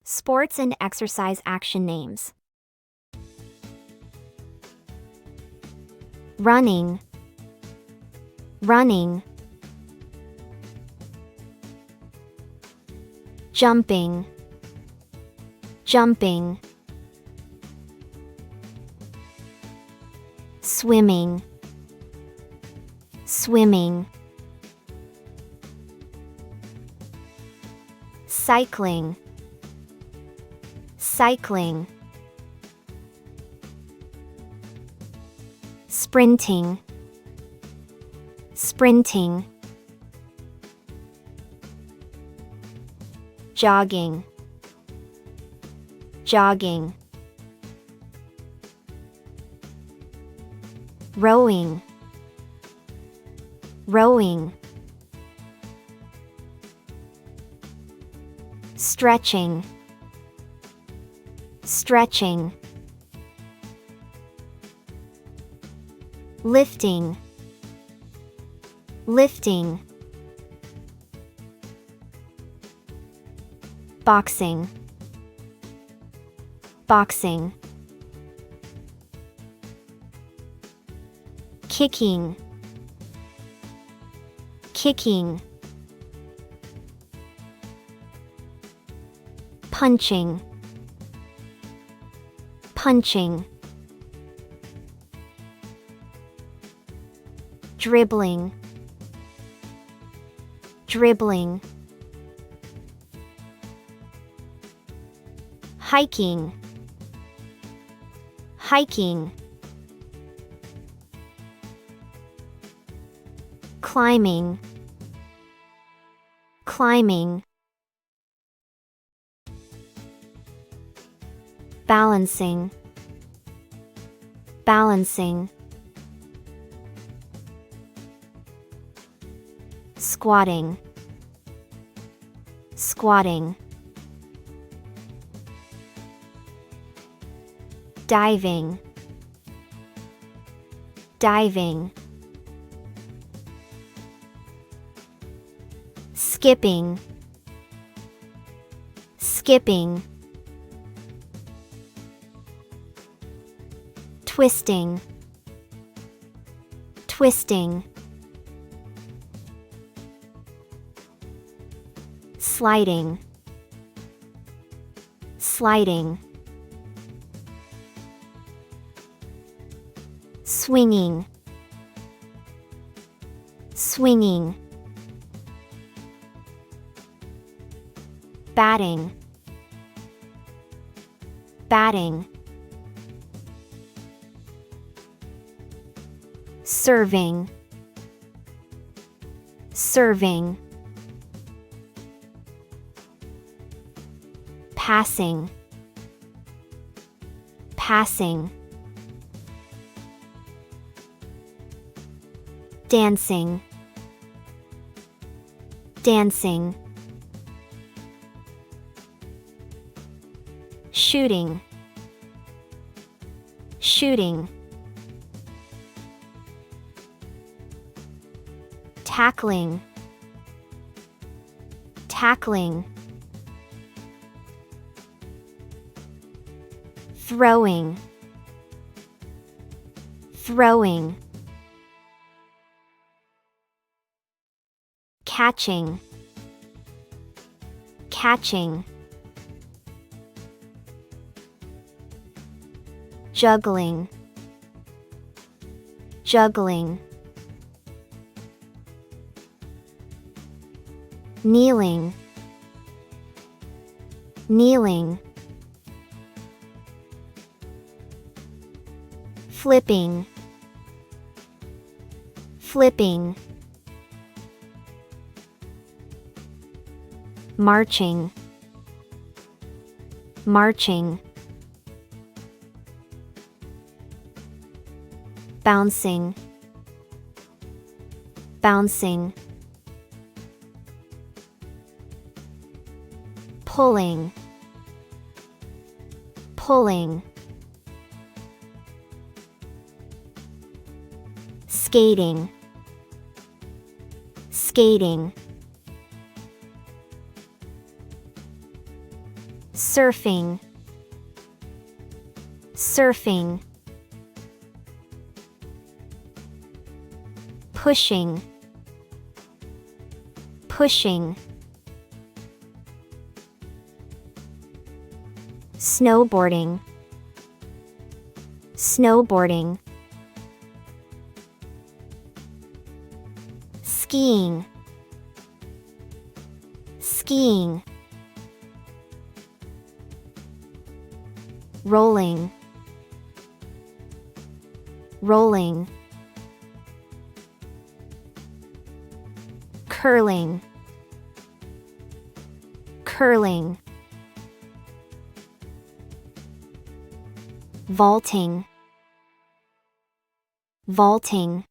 Sports and exercise action names. Running, running. Jumping, jumping. Swimming, swimming. Cycling, cycling. Sprinting, sprinting. Jogging, jogging. Rowing, rowing. Stretching, stretching. Lifting, lifting. Boxing, boxing. Kicking, kicking. Punching, punching. Dribbling, dribbling. Hiking, hiking. Climbing, climbing. Balancing, balancing. Squatting, squatting. Diving, diving. Skipping, skipping. Twisting, twisting. Sliding, sliding. Swinging, swinging. Batting, batting. Serving, serving. Passing, passing. Dancing, dancing. Shooting, shooting. Tackling, tackling. Throwing, throwing. Catching, catching. Juggling, juggling. Kneeling, kneeling. Flipping, flipping. Marching, marching. Bouncing, bouncing. Pulling, pulling. Skating, skating. surfing, surfing. Pushing, pushing. Snowboarding, snowboarding. Skiing, skiing. Rolling, rolling. Curling, curling. Vaulting, vaulting.